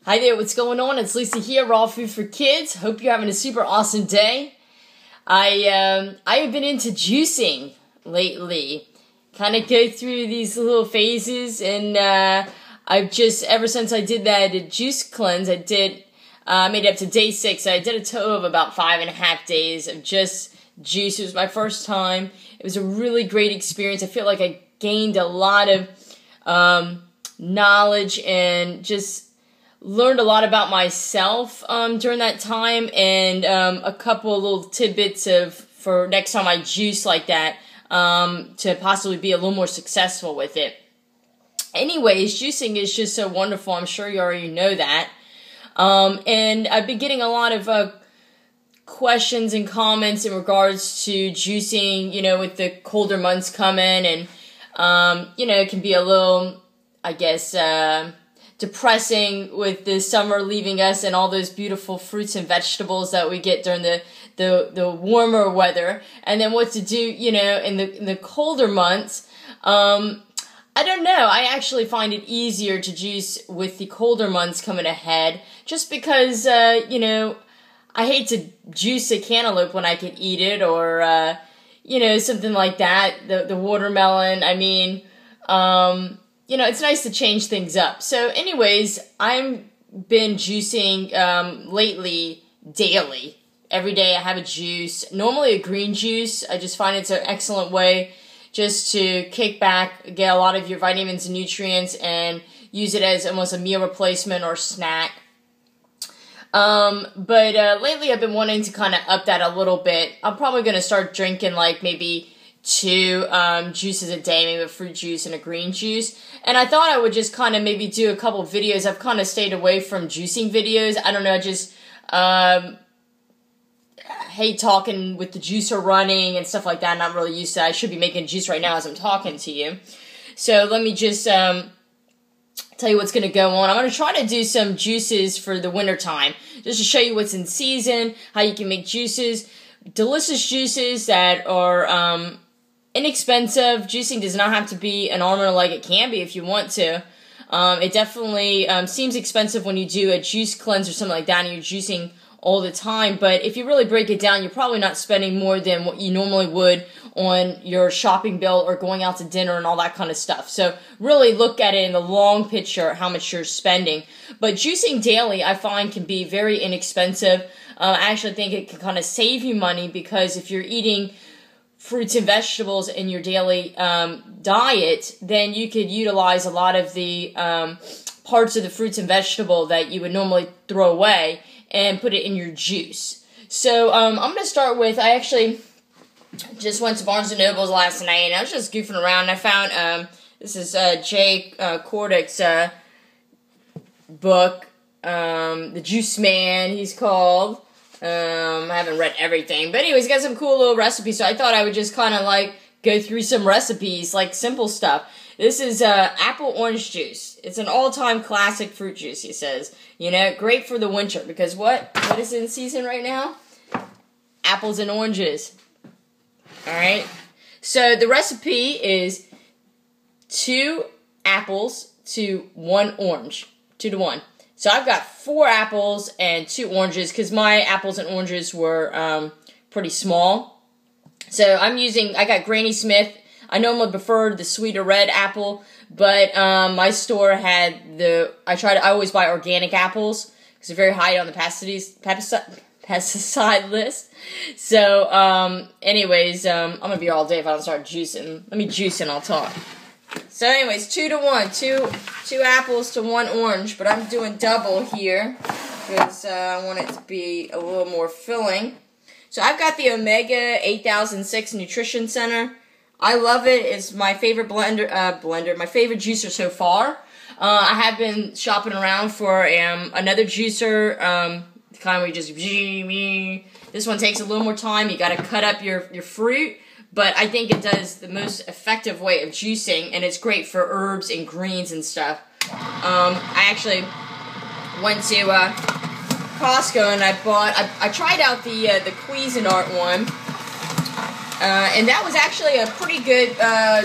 Hi there, what's going on? It's Lisa here, Raw Food for Kids. Hope you're having a super awesome day. I have been into juicing lately. Kind of go through these little phases, and I've just, ever since I did that juice cleanse, I made it up to day 6. So I did a total of about 5.5 days of just juice. It was my first time. It was a really great experience. I feel like I gained a lot of knowledge and just learned a lot about myself during that time, and a couple of little tidbits for next time I juice like that to possibly be a little more successful with it. Anyways, juicing is just so wonderful. I'm sure you already know that. And I've been getting a lot of questions and comments in regards to juicing, with the colder months coming, and it can be a little, I guess, depressing with the summer leaving us and all those beautiful fruits and vegetables that we get during the warmer weather, and then what to do, in the colder months. I don't know. I actually find it easier to juice with the colder months coming ahead, just because, I hate to juice a cantaloupe when I can eat it, or, something like that, the watermelon. I mean, it's nice to change things up. So anyways, I've been juicing lately daily. Every day I have a juice, normally a green juice. I just find it's an excellent way just to kick back, get a lot of your vitamins and nutrients, and use it as almost a meal replacement or snack. But lately I've been wanting to kind of up that a little bit. I'm probably going to start drinking like maybe 2 juices a day, maybe a fruit juice and a green juice. And I thought I would just kind of maybe do a couple videos. I've kind of stayed away from juicing videos. I don't know, just hate talking with the juicer running and stuff like that. I'm not really used to that. I should be making juice right now as I'm talking to you. So let me just tell you what's going to go on. I'm going to try to do some juices for the winter time, just to show you what's in season, how you can make juices, delicious juices that are inexpensive. Juicing does not have to be an arm like it can be if you want to. It definitely seems expensive when you do a juice cleanse or something like that and you're juicing all the time, but if you really break it down, you're probably not spending more than what you normally would on your shopping bill or going out to dinner and all that kind of stuff. So really look at it in the long picture, how much you're spending. But juicing daily, I find, can be very inexpensive. I actually think it can kind of save you money, because if you're eating fruits and vegetables in your daily diet, then you could utilize a lot of the parts of the fruits and vegetable that you would normally throw away and put it in your juice. So I'm going to start with, I actually just went to Barnes & Noble's last night, and I was just goofing around, and I found, this is Jay Kordich's book, The Juice Man, he's called. I haven't read everything, but anyways, he's got some cool little recipes, so I thought I would just kind of like go through some recipes, like simple stuff. This is apple orange juice. It's an all-time classic fruit juice, he says. Great for the winter, because what is in season right now? Apples and oranges. Alright? So the recipe is 2 apples to 1 orange. 2 to 1. So I've got 4 apples and 2 oranges, because my apples and oranges were pretty small. So I got Granny Smith. I normally prefer the sweeter red apple, but my store had I always buy organic apples, because they're very high on the pesticide list. So, anyways, I'm going to be here all day if I don't start juicing. Let me juice and I'll talk. So anyways, 2 to 1, 2 apples to 1 orange, but I'm doing double here, because I want it to be a little more filling. So I've got the Omega 8006 Nutrition Center. I love it. It's my favorite blender, my favorite juicer so far. I have been shopping around for another juicer, the kind where you just, this one takes a little more time. You got to cut up your fruit, but I think it does the most effective way of juicing, and it's great for herbs and greens and stuff. I actually went to Costco and I tried out the Cuisinart one. And that was actually a pretty good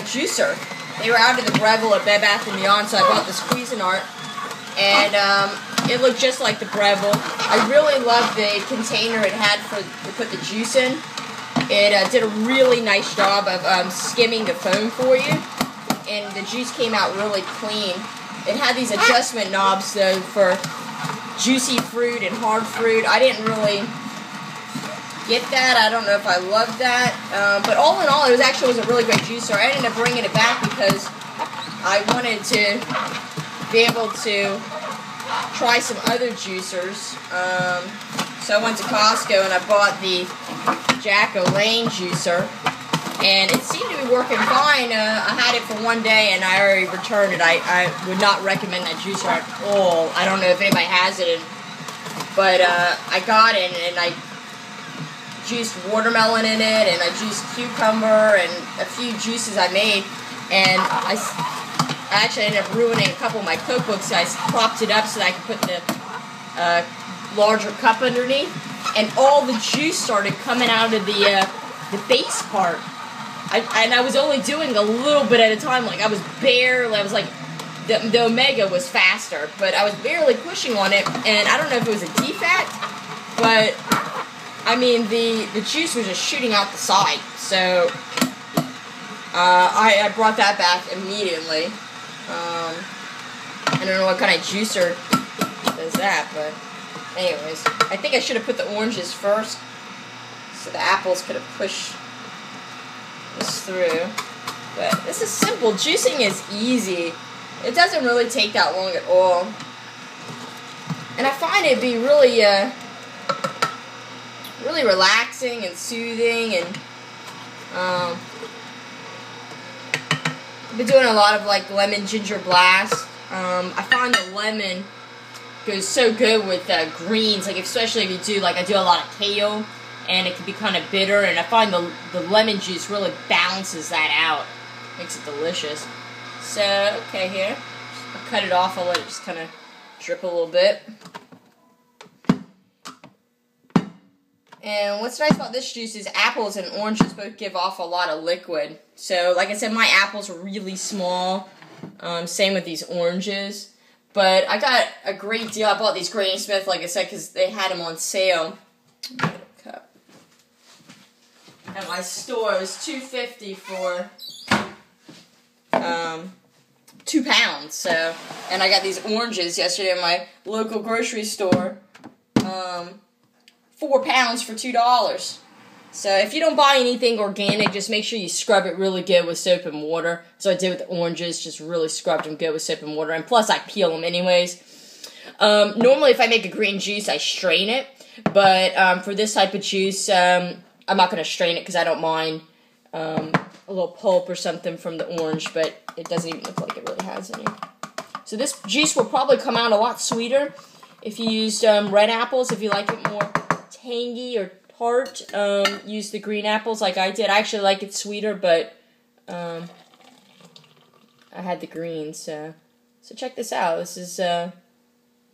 juicer. They were out of the Breville at Bed Bath & Beyond, so I bought this Cuisinart. And it looked just like the Breville. I really love the container it had to put the juice in. It did a really nice job of skimming the foam for you, and the juice came out really clean. It had these adjustment knobs, though, for juicy fruit and hard fruit. I didn't really get that. I don't know if I loved that. But all in all, it was a really great juicer. I ended up bringing it back because I wanted to be able to try some other juicers. So I went to Costco and I bought the Jack O'Lane juicer, and it seemed to be working fine. I had it for one day and I already returned it. I would not recommend that juicer at all. I don't know if anybody has it, but I got it and I juiced watermelon in it, and I juiced cucumber and a few juices I made, and I actually ended up ruining a couple of my cookbooks. So I propped it up so that I could put the larger cup underneath, and all the juice started coming out of the base part. I was only doing a little bit at a time. Like I was like, the Omega was faster, but I was barely pushing on it, and I don't know if it was a defect, but I mean, the juice was just shooting out the side, so I brought that back immediately. I don't know what kind of juicer does that, but anyways, I think I should have put the oranges first, so the apples could have pushed this through. But this is simple. Juicing is easy. It doesn't really take that long at all, and I find it be really really relaxing and soothing, and I've been doing a lot of like lemon ginger blast. I find the lemon goes so good with greens, like especially if you do, like I do a lot of kale, and it can be kind of bitter, and I find the lemon juice really balances that out, makes it delicious. So, okay, here, I'll cut it off, I'll let it just kind of drip a little bit. And what's nice about this juice is apples and oranges both give off a lot of liquid. So, like I said, my apples are really small. Same with these oranges. But I got a great deal. I bought these Granny Smith, like I said, because they had them on sale. Cup. At my store, it was $2.50 for 2 pounds. So, and I got these oranges yesterday at my local grocery store. 4 pounds for $2. So if you don't buy anything organic, just make sure you scrub it really good with soap and water. So I did with the oranges, just really scrubbed them good with soap and water. And plus I peel them anyways. Normally if I make a green juice, I strain it. But for this type of juice, I'm not going to strain it because I don't mind a little pulp or something from the orange. But it doesn't even look like it really has any. So this juice will probably come out a lot sweeter if you used red apples, if you like it more tangy or tart. Use the green apples like I did. I actually like it sweeter, but I had the greens. So check this out. This is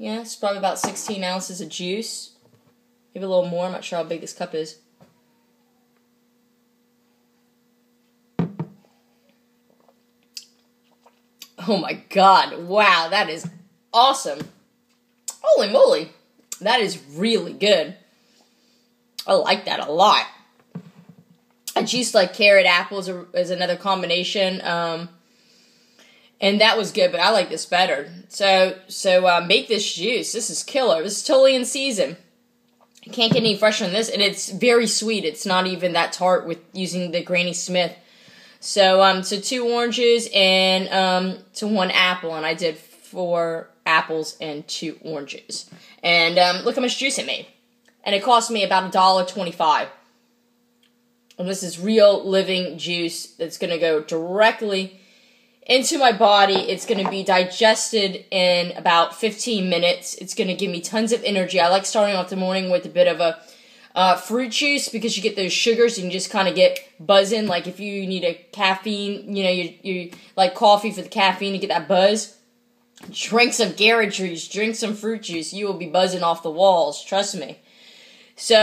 it's probably about 16 ounces of juice. Maybe a little more. I'm not sure how big this cup is. Oh my god! Wow, that is awesome. Holy moly, that is really good. I like that a lot. I juiced like carrot apples as another combination, and that was good, but I like this better. So make this juice. This is killer. This is totally in season. You can't get any fresher than this, and it's very sweet. It's not even that tart with using the Granny Smith. So 2 oranges and to 1 apple, and I did 4 apples and 2 oranges. And look how much juice it made. And it cost me about $1.25. And this is real living juice that's going to go directly into my body. It's going to be digested in about 15 minutes. It's going to give me tons of energy. I like starting off the morning with a bit of a fruit juice because you get those sugars and you just kind of get buzzing. Like if you need a caffeine, you like coffee for the caffeine to get that buzz. Drink some Garrett juice, drink some fruit juice. You will be buzzing off the walls. Trust me. So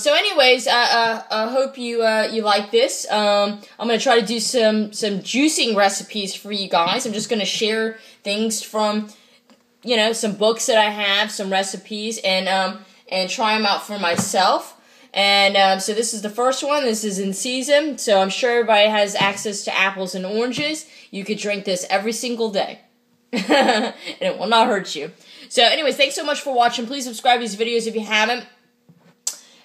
anyways, I hope you like this. I'm gonna try to do some juicing recipes for you guys. I'm just gonna share things from you know, some books that I have, some recipes, and try them out for myself. And so this is the first one. This is in season, so I'm sure everybody has access to apples and oranges. You could drink this every single day, and it will not hurt you. So anyways, thanks so much for watching. Please subscribe to these videos if you haven't.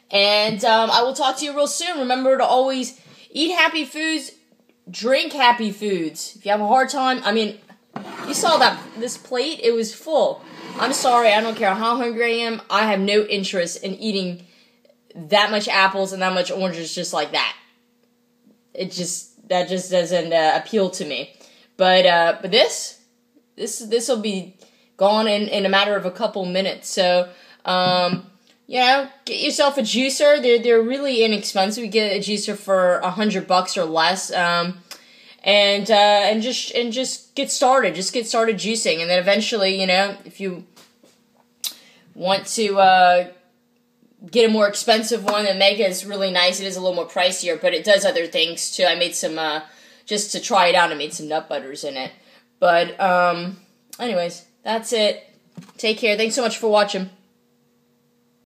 And I will talk to you real soon. Remember to always eat happy foods, drink happy foods. If you have a hard time, I mean, you saw this plate, it was full. I'm sorry, I don't care how hungry I am. I have no interest in eating that much apples and that much oranges just like that. That just doesn't appeal to me. But this will be gone in a matter of a couple minutes. So, you know, get yourself a juicer. They're really inexpensive. You get a juicer for $100 or less. And just get started. Just get started juicing, and then eventually, you know, if you want to get a more expensive one, the Mega is really nice. It is a little more pricier, but it does other things too. I made some just to try it out. I made some nut butters in it. But anyways, that's it. Take care. Thanks so much for watching.